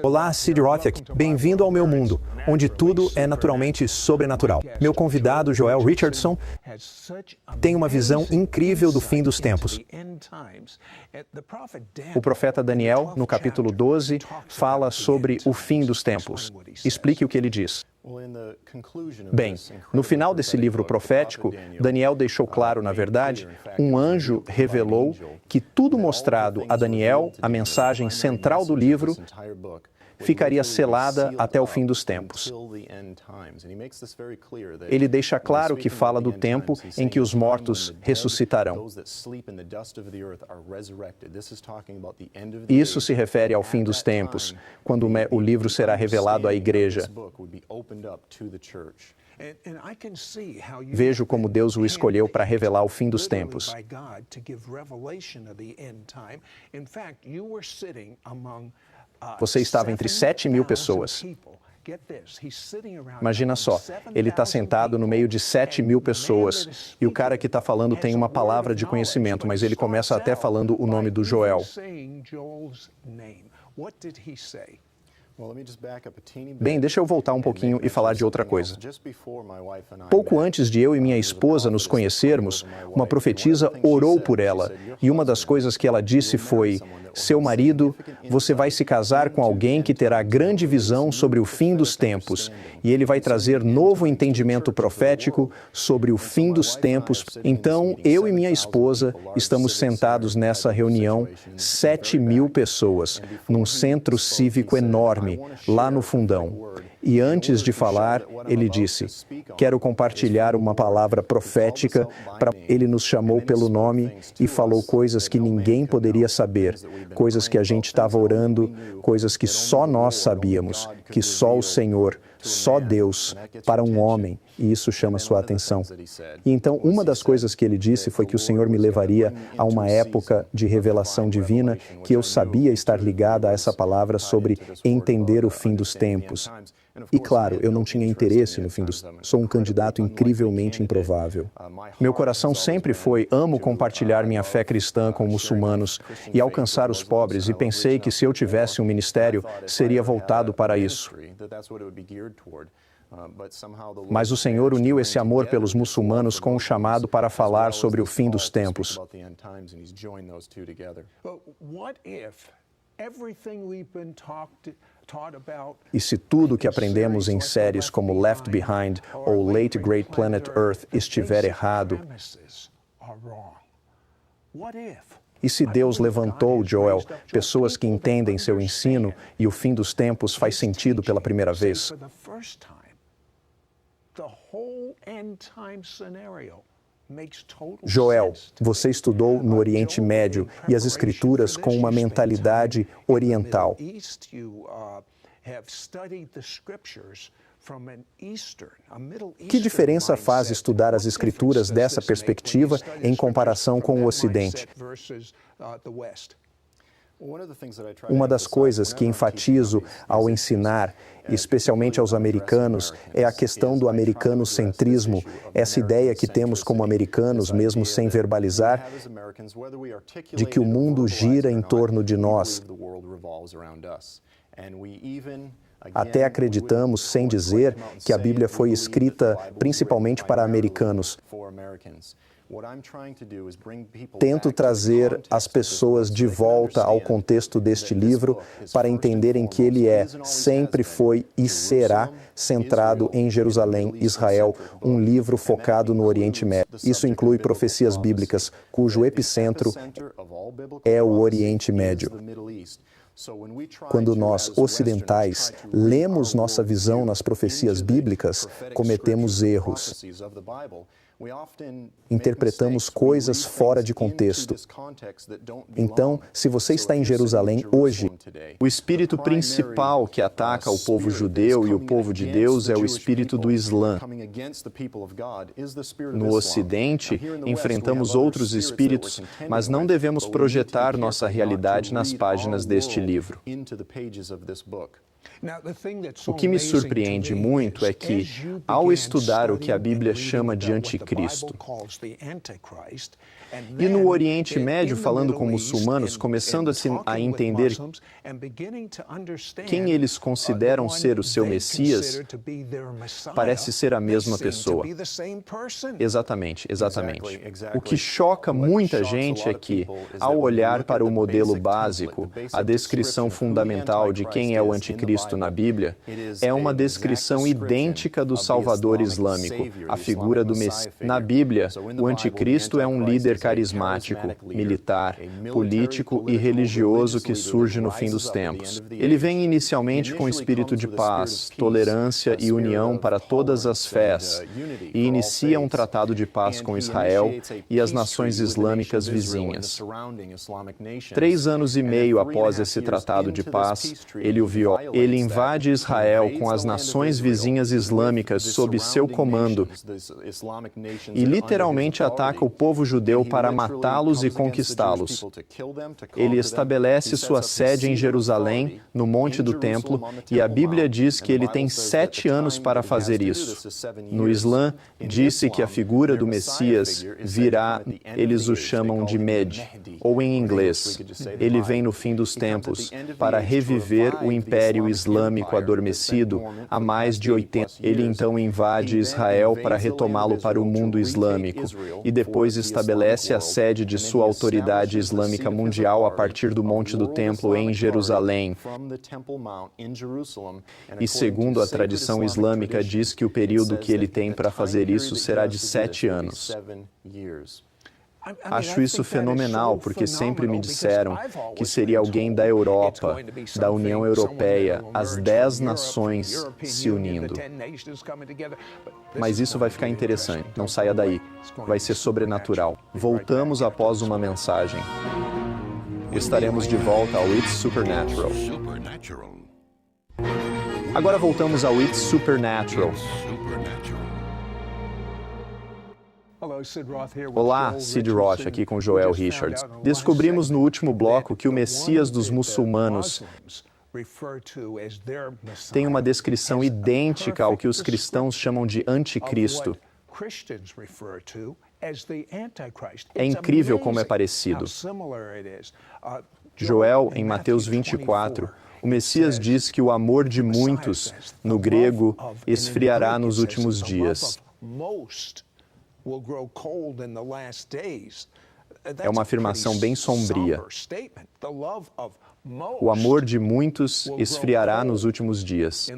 Olá, Sid Rothak. Bem-vindo ao meu mundo, onde tudo é naturalmente sobrenatural. Meu convidado, Joel Richardson, tem uma visão incrível do fim dos tempos. O profeta Daniel, no capítulo 12, fala sobre o fim dos tempos. Explique o que ele diz. Bem, no final desse livro profético, Daniel deixou claro, na verdade, um anjo revelou que tudo mostrado a Daniel, a mensagem central do livro, ficaria selada até o fim dos tempos. Ele deixa claro que fala do tempo em que os mortos ressuscitarão. Isso se refere ao fim dos tempos, quando o livro será revelado à igreja. Vejo como Deus o escolheu para revelar o fim dos tempos. Você estava entre 7.000 pessoas. Imagina só, ele está sentado no meio de 7.000 pessoas e o cara que está falando tem uma palavra de conhecimento, mas ele começa até falando o nome do Joel. Bem, deixa eu voltar um pouquinho e falar de outra coisa. Pouco antes de eu e minha esposa nos conhecermos, uma profetisa orou por ela, e uma das coisas que ela disse foi: seu marido, você vai se casar com alguém que terá grande visão sobre o fim dos tempos, e ele vai trazer novo entendimento profético sobre o fim dos tempos. Então, eu e minha esposa estamos sentados nessa reunião, 7.000 pessoas, num centro cívico enorme, lá no fundão. E antes de falar, ele disse: quero compartilhar uma palavra profética. Ele nos chamou pelo nome e falou coisas que ninguém poderia saber, coisas que a gente estava orando, coisas que só nós sabíamos, que só o Senhor, só Deus, para um homem, e isso chama sua atenção. E então, uma das coisas que ele disse foi que o Senhor me levaria a uma época de revelação divina, que eu sabia estar ligada a essa palavra sobre entender o fim dos tempos. E claro, eu não tinha interesse no fim dos tempos. Sou um candidato incrivelmente improvável. Meu coração sempre foi: amo compartilhar minha fé cristã com muçulmanos e alcançar os pobres, e pensei que se eu tivesse um ministério, seria voltado para isso. Mas o Senhor uniu esse amor pelos muçulmanos com o chamado para falar sobre o fim dos tempos. E se tudo que aprendemos em séries como Left Behind ou Late Great Planet Earth estiver errado? E se Deus levantou, Joel, pessoas que entendem seu ensino e o fim dos tempos faz sentido pela primeira vez? Joel, você estudou no Oriente Médio e as Escrituras com uma mentalidade oriental. Que diferença faz estudar as Escrituras dessa perspectiva em comparação com o Ocidente? Uma das coisas que enfatizo ao ensinar, especialmente aos americanos, é a questão do americanocentrismo, essa ideia que temos como americanos, mesmo sem verbalizar, de que o mundo gira em torno de nós. Até acreditamos, sem dizer, que a Bíblia foi escrita principalmente para americanos. Tento trazer as pessoas de volta ao contexto deste livro para entenderem que ele sempre foi e será centrado em Jerusalém, Israel, um livro focado no Oriente Médio. Isso inclui profecias bíblicas, cujo epicentro é o Oriente Médio. Quando nós, ocidentais, lemos nossa visão nas profecias bíblicas, cometemos erros. Interpretamos coisas fora de contexto. Então, se você está em Jerusalém hoje, o espírito principal que ataca o povo judeu e o povo de Deus é o espírito do Islã. No Ocidente, enfrentamos outros espíritos, mas não devemos projetar nossa realidade nas páginas deste livro. O que me surpreende muito é que, ao estudar o que a Bíblia chama de anticristo, e no Oriente Médio, falando com muçulmanos, começando a entender quem eles consideram ser o seu Messias, parece ser a mesma pessoa. Exatamente, exatamente. O que choca muita gente é que, ao olhar para o modelo básico, a descrição fundamental de quem é o anticristo na Bíblia, é uma descrição idêntica do Salvador islâmico, a figura do Messias. Na Bíblia, o anticristo é um líder carismático, militar, político e religioso que surge no fim dos tempos. Ele vem inicialmente com espírito de paz, tolerância e união para todas as fés, e inicia um tratado de paz com Israel e as nações islâmicas vizinhas. 3 anos e meio após esse tratado de paz, ele o viola. Ele invade Israel com as nações vizinhas islâmicas sob seu comando e literalmente ataca o povo judeu para matá-los e conquistá-los. Ele estabelece sua sede em Jerusalém, no Monte do Templo, e a Bíblia diz que ele tem 7 anos para fazer isso. No Islã, disse que a figura do Messias virá, eles o chamam de Mehdi, ou em inglês, ele vem no fim dos tempos, para reviver o Império Islâmico adormecido há mais de 80. Ele então invade Israel para retomá-lo para o mundo islâmico e depois estabelece a sede de sua autoridade islâmica mundial a partir do Monte do Templo em Jerusalém. E segundo a tradição islâmica, diz que o período que ele tem para fazer isso será de 7 anos. Acho isso fenomenal, porque sempre me disseram que seria alguém da Europa, da União Europeia, as 10 nações se unindo. Mas isso vai ficar interessante, não saia daí. Vai ser sobrenatural. Voltamos após uma mensagem. Estaremos de volta ao It's Supernatural. Agora voltamos ao It's Supernatural. Olá, Sid Roth aqui com Joel Richards. Descobrimos no último bloco que o Messias dos muçulmanos tem uma descrição idêntica ao que os cristãos chamam de anticristo. É incrível como é parecido. Joel, em Mateus 24, o Messias diz que o amor de muitos, no grego, esfriará nos últimos dias. É uma afirmação bem sombria. O amor de muitos esfriará nos últimos dias.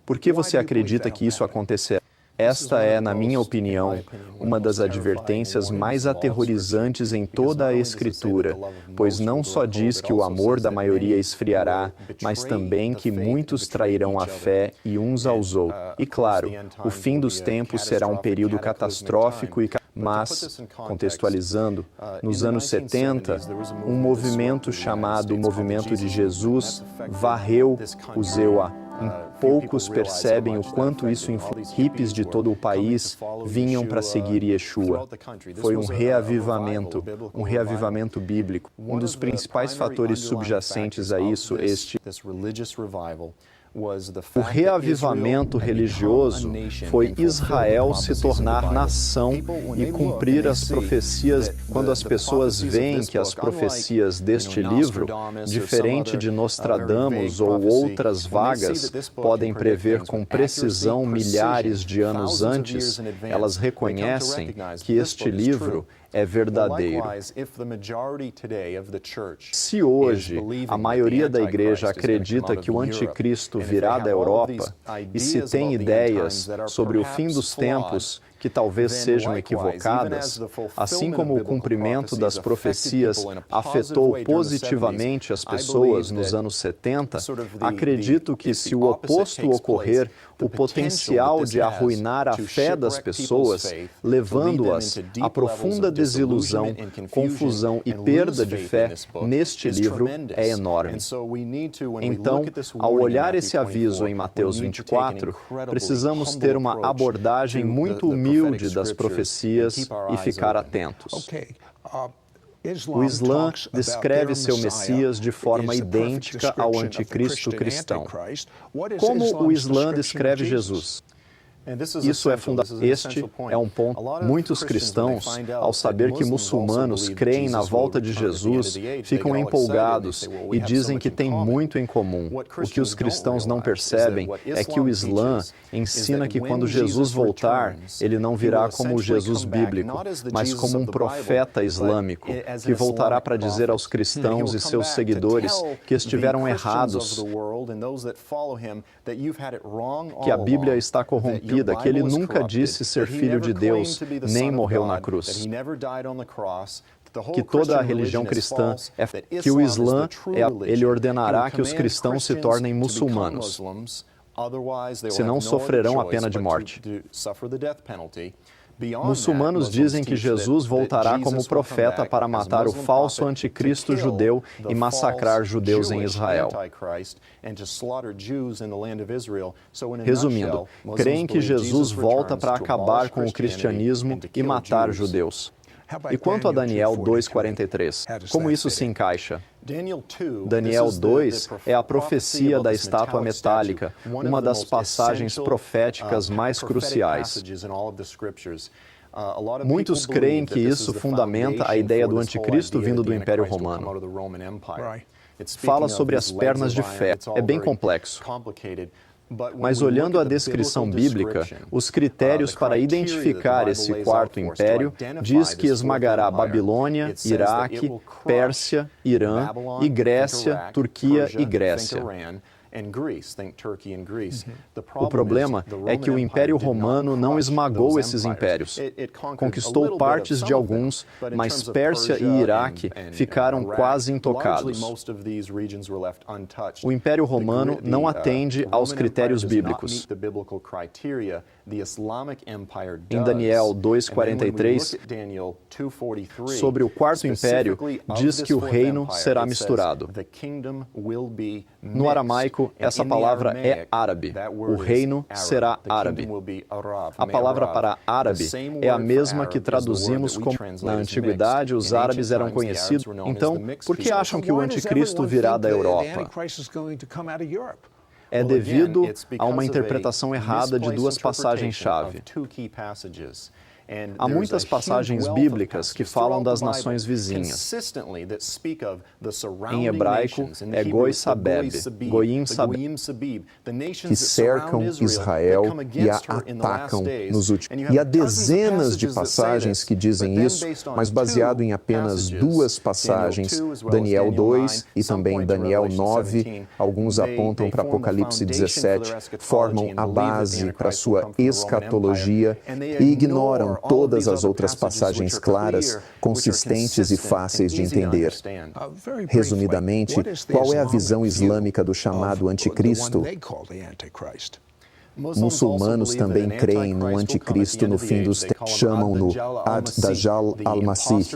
Por que você acredita que isso acontecerá? Esta é, na minha opinião, uma das advertências mais aterrorizantes em toda a Escritura, pois não só diz que o amor da maioria esfriará, mas também que muitos trairão a fé e uns aos outros. E claro, o fim dos tempos será um período catastrófico mas, contextualizando, nos anos 70, um movimento chamado Movimento de Jesus varreu o Zeuá. Poucos percebem o quanto isso influencia. Hippies de todo o país vinham para seguir Yeshua. Foi um reavivamento bíblico. Um dos principais fatores subjacentes a isso, o reavivamento religioso foi Israel se tornar nação e cumprir as profecias. Quando as pessoas veem que as profecias deste livro, diferente de Nostradamus ou outras vagas, podem prever com precisão milhares de anos antes, elas reconhecem que este livro é verdadeiro. Se hoje a maioria da igreja acredita que o anticristo virá da Europa e se tem ideias sobre o fim dos tempos que talvez sejam equivocadas, assim como o cumprimento das profecias afetou positivamente as pessoas nos anos 70, acredito que se o oposto ocorrer, o potencial de arruinar a fé das pessoas, levando-as a profunda desilusão, confusão e perda de fé neste livro é enorme. Então, ao olhar esse aviso em Mateus 24, precisamos ter uma abordagem muito humilde das profecias e ficar atentos. O Islã descreve seu Messias de forma idêntica ao anticristo cristão. Como o Islã descreve Jesus? Isso é fundamental. Este é um ponto. Muitos cristãos, ao saber que muçulmanos creem na volta de Jesus, ficam empolgados e dizem que tem muito em comum. O que os cristãos não percebem é que o Islã ensina que quando Jesus voltar, ele não virá como o Jesus bíblico, mas como um profeta islâmico, que voltará para dizer aos cristãos e seus seguidores que estiveram errados, que a Bíblia está corrompida, que ele nunca disse ser filho de Deus, nem morreu na cruz. Que toda a religião cristã que o Islã ele ordenará que os cristãos se tornem muçulmanos, senão sofrerão a pena de morte. Muçulmanos dizem que Jesus voltará como profeta para matar o falso anticristo judeu e massacrar judeus em Israel. Resumindo, creem que Jesus volta para acabar com o cristianismo e matar judeus. E quanto a Daniel 2,43, como isso se encaixa? Daniel 2 é a profecia da estátua metálica, uma das passagens proféticas mais cruciais. Muitos creem que isso fundamenta a ideia do anticristo vindo do Império Romano. Fala sobre as pernas de ferro. É bem complexo. Mas olhando a descrição bíblica, os critérios para identificar esse quarto império diz que esmagará Babilônia, Iraque, Pérsia, Irã e Grécia, Turquia e Grécia. O problema é que o Império Romano não esmagou esses impérios. Conquistou partes de alguns, mas Pérsia e Iraque ficaram quase intocados. O Império Romano não atende aos critérios bíblicos. Em Daniel 2,43, sobre o quarto império, diz que o reino será misturado. No aramaico, essa palavra é árabe. O reino será árabe. A palavra para árabe é a mesma que traduzimos como na antiguidade os árabes eram conhecidos. Então, por que acham que o anticristo virá da Europa? É devido a uma interpretação errada de duas passagens-chave. Há muitas passagens bíblicas que falam das nações vizinhas. Em hebraico, é Goi Sabeb, Goim Sabeb, que cercam Israel e a atacam nos últimos. E há dezenas de passagens que dizem isso, mas baseado em apenas duas passagens, Daniel 2 e também Daniel 9, alguns apontam para Apocalipse 17, formam a base para sua escatologia e ignoram todas as outras passagens claras, consistentes e fáceis de entender. Resumidamente, qual é a visão islâmica do chamado anticristo? Muçulmanos também creem no anticristo no fim dos tempos. Chamam-no Ad-Dajjal al-Masih,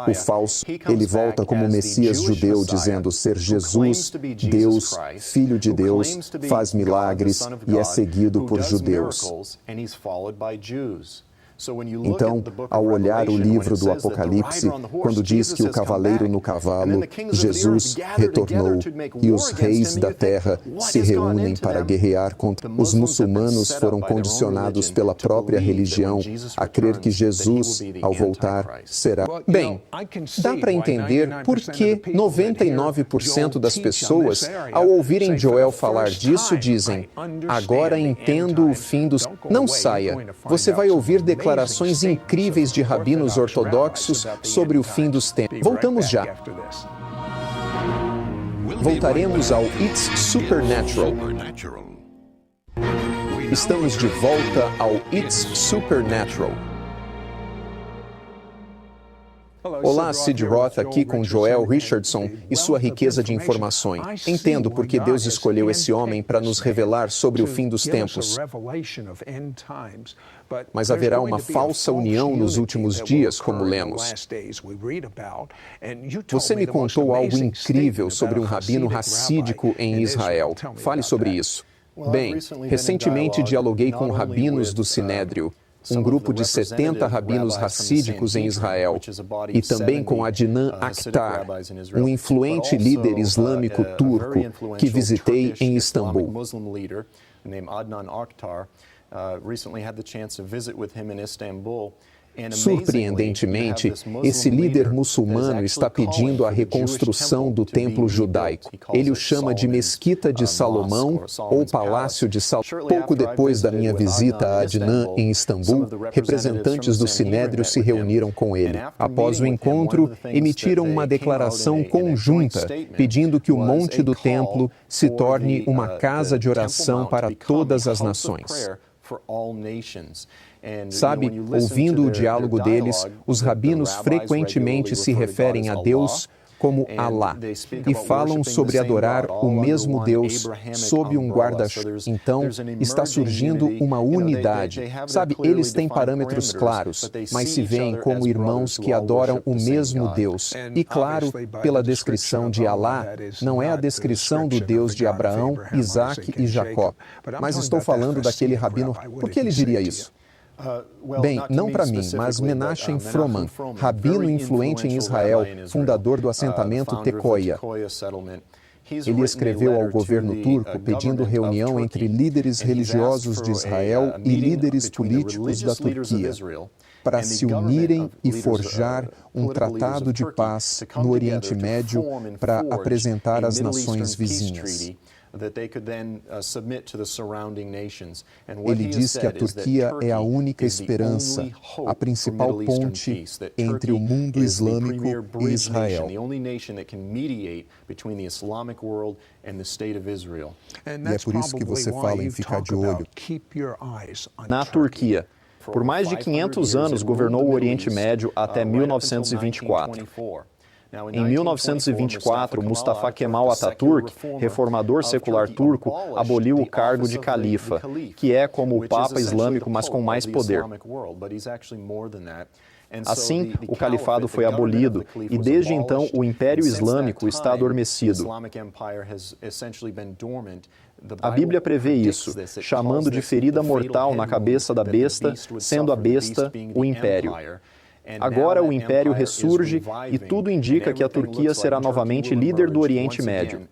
o falso. Ele volta como Messias judeu, dizendo ser Jesus, Deus, Filho de Deus, faz milagres e é seguido por judeus. Então, ao olhar o livro do Apocalipse, quando diz que o cavaleiro no cavalo, Jesus, retornou e os reis da terra se reúnem para guerrear contra os muçulmanos, foram condicionados pela própria religião a crer que Jesus, ao voltar, será. Bem, dá para entender por que 99% das pessoas, ao ouvirem Joel falar disso, dizem: agora entendo o fim dos... Não saia, você vai ouvir declarações incríveis de rabinos ortodoxos sobre o fim dos tempos. Voltamos já. Voltaremos ao It's Supernatural. Estamos de volta ao It's Supernatural. Olá, Sid Roth aqui com Joel Richardson e sua riqueza de informações. Entendo porque Deus escolheu esse homem para nos revelar sobre o fim dos tempos. Mas haverá uma falsa união nos últimos dias, como lemos. Você me contou algo incrível sobre um rabino racídico em Israel. Fale sobre isso. Bem, recentemente dialoguei com rabinos do Sinédrio. um grupo de 70 rabinos racídicos em Israel, e também com Adnan Akhtar, um influente líder islâmico turco que visitei em Istambul. Surpreendentemente, esse líder muçulmano está pedindo a reconstrução do templo judaico. Ele o chama de Mesquita de Salomão ou Palácio de Salomão. Pouco depois da minha visita a Adnan em Istambul, representantes do Sinédrio se reuniram com ele. Após o encontro, emitiram uma declaração conjunta pedindo que o Monte do Templo se torne uma casa de oração para todas as nações. Sabe, ouvindo o diálogo deles, os rabinos frequentemente se referem a Deus como Alá e falam sobre adorar o mesmo Deus sob um guarda-chuva. Então, está surgindo uma unidade. Sabe, eles têm parâmetros claros, mas se veem como irmãos que adoram o mesmo Deus. E claro, pela descrição de Alá, não é a descrição do Deus de Abraão, Isaac e Jacó. Mas estou falando daquele rabino. Por que ele diria isso? Bem, não para mim, mas Menachem Froman, rabino influente em Israel, fundador do assentamento Tekoia. Ele escreveu ao governo turco pedindo reunião entre líderes religiosos de Israel e líderes políticos da Turquia para se unirem e forjar um tratado de paz no Oriente Médio para apresentar às nações vizinhas. Ele diz que a Turquia é a única esperança, a principal ponte entre o mundo islâmico e Israel. E é por isso que você fala em ficar de olho. Na Turquia, por mais de 500 anos governou o Oriente Médio até 1924. Em 1924, Mustafa Kemal Atatürk, reformador secular turco, aboliu o cargo de califa, que é como o Papa Islâmico, mas com mais poder. Assim, o califado foi abolido e, desde então, o Império Islâmico está adormecido. A Bíblia prevê isso, chamando de ferida mortal na cabeça da besta, sendo a besta o Império. Agora o Império ressurge e tudo indica que a Turquia será novamente líder do Oriente Médio.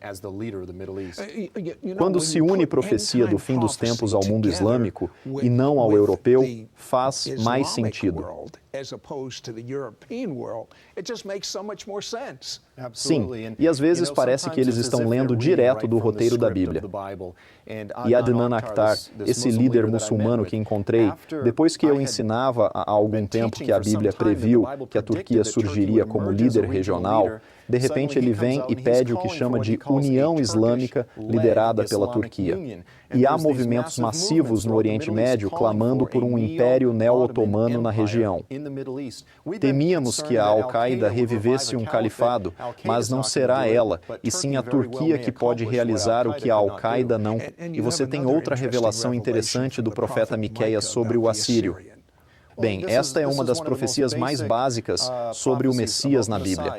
Quando se une a profecia do fim dos tempos ao mundo islâmico e não ao europeu, faz mais sentido. Sim, e às vezes parece que eles estão lendo direto do roteiro da Bíblia. E Adnan Akhtar, esse líder muçulmano que encontrei, depois que eu ensinava há algum tempo que a Bíblia previu que a Turquia surgiria como líder regional, de repente ele vem e pede o que chama de União Islâmica liderada pela Turquia. E há movimentos massivos no Oriente Médio clamando por um império neo-otomano na região. Temíamos que a Al-Qaeda revivesse um califado, mas não será ela, e sim a Turquia que pode realizar o que a Al-Qaeda não. E você tem outra revelação interessante do profeta Miqueias sobre o assírio. Bem, esta é uma das profecias mais básicas sobre o Messias na Bíblia.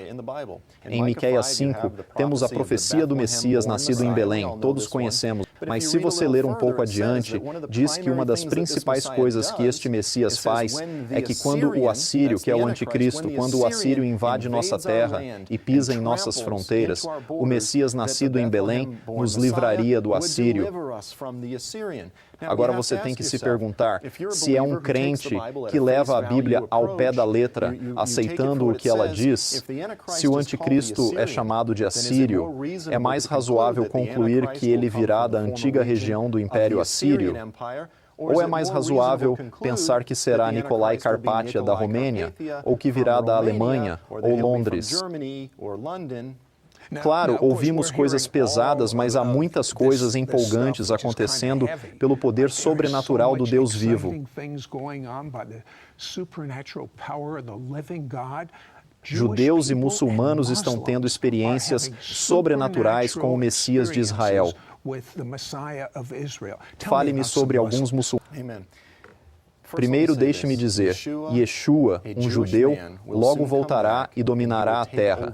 Em Miqueias 5, temos a profecia do Messias nascido em Belém, todos conhecemos. Mas se você ler um pouco adiante, diz que uma das principais coisas que este Messias faz é que quando o assírio, que é o anticristo, quando o assírio invade nossa terra e pisa em nossas fronteiras, o Messias nascido em Belém nos livraria do assírio. Agora você tem que se perguntar se é um crente que leva a Bíblia ao pé da letra, aceitando o que ela diz. Se o anticristo é chamado de assírio, é mais razoável concluir que ele virá da antiga região do Império Assírio? Ou é mais razoável pensar que será Nicolae Carpathia da Romênia, ou que virá da Alemanha, ou Londres? Claro, ouvimos coisas pesadas, mas há muitas coisas empolgantes acontecendo pelo poder sobrenatural do Deus vivo. Judeus e muçulmanos estão tendo experiências sobrenaturais com o Messias de Israel. Fale-me sobre alguns muçulmanos. Primeiro, deixe-me dizer, Yeshua, um judeu, logo voltará e dominará a terra.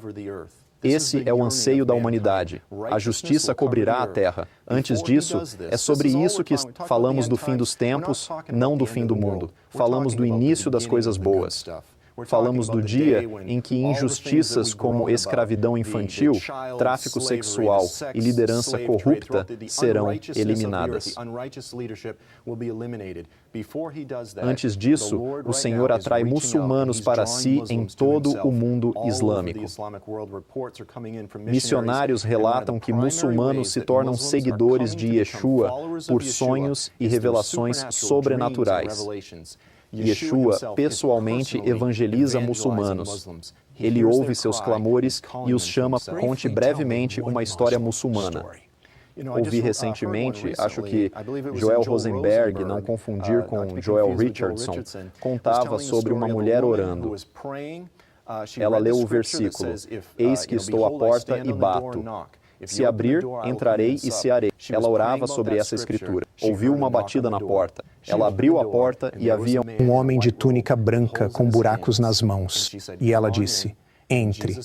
Esse é o anseio da humanidade. A justiça cobrirá a terra. Antes disso, é sobre isso que falamos do fim dos tempos, não do fim do mundo. Falamos do início das coisas boas. Falamos do dia em que injustiças como escravidão infantil, tráfico sexual e liderança corrupta serão eliminadas. Antes disso, o Senhor atrai muçulmanos para si em todo o mundo islâmico. Missionários relatam que muçulmanos se tornam seguidores de Yeshua por sonhos e revelações sobrenaturais. Yeshua pessoalmente evangeliza muçulmanos. Ele ouve seus clamores e os chama. Conte brevemente uma história muçulmana. Ouvi recentemente, acho que Joel Rosenberg, não confundir com Joel Richardson, contava sobre uma mulher orando. Ela leu o versículo: "Eis que estou à porta e bato. Se abrir, entrarei e cearei." Ela orava sobre essa escritura. Ouviu uma batida na porta. Ela abriu a porta e havia um homem de túnica branca com buracos nas mãos. E ela disse: "Entre."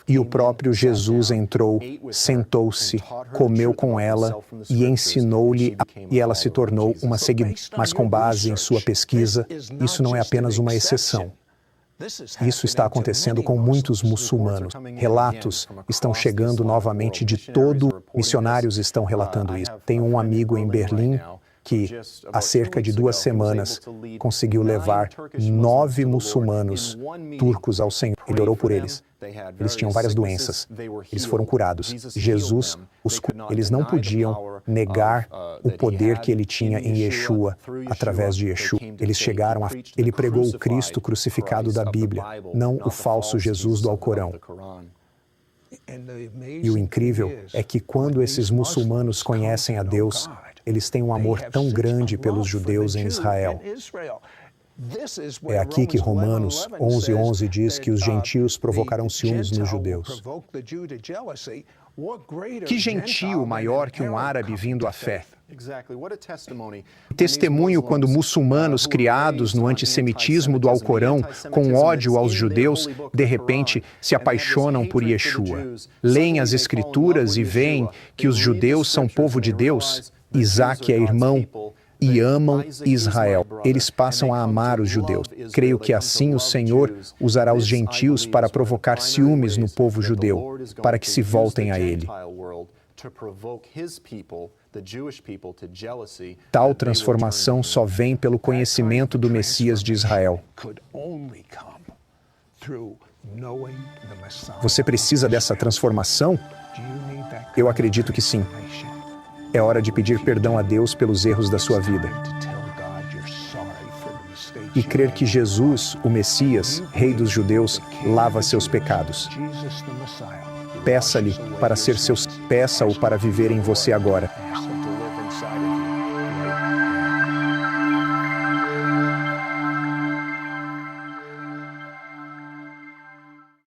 E o próprio Jesus entrou, sentou-se, comeu com ela e ensinou-lhe, e ela se tornou uma seguidora. Mas com base em sua pesquisa, isso não é apenas uma exceção. Isso está acontecendo com muitos muçulmanos. Relatos estão chegando novamente de todo. Missionários estão relatando isso. Tenho um amigo em Berlim que, há cerca de 2 semanas, conseguiu levar 9 muçulmanos turcos ao Senhor. Ele orou por eles. Eles tinham várias doenças. Eles foram curados. Jesus os curou. Eles não podiam negar o poder que ele tinha em Yeshua, através de Yeshua. Eles chegaram a... Ele pregou o Cristo crucificado da Bíblia, não o falso Jesus do Alcorão. E o incrível é que quando esses muçulmanos conhecem a Deus, eles têm um amor tão grande pelos judeus em Israel. É aqui que Romanos 11:11 diz que os gentios provocarão ciúmes nos judeus. Que gentio maior que um árabe vindo à fé? Testemunho quando muçulmanos criados no antissemitismo do Alcorão, com ódio aos judeus, de repente se apaixonam por Yeshua. Leem as Escrituras e veem que os judeus são povo de Deus, Isaac é irmão, e amam Israel. Eles passam a amar os judeus. Creio que assim o Senhor usará os gentios para provocar ciúmes no povo judeu, para que se voltem a ele. Tal transformação só vem pelo conhecimento do Messias de Israel. Você precisa dessa transformação? Eu acredito que sim. É hora de pedir perdão a Deus pelos erros da sua vida. E crer que Jesus, o Messias, Rei dos Judeus, lava seus pecados. Peça-lhe para ser seus... Peça-o para viver em você agora.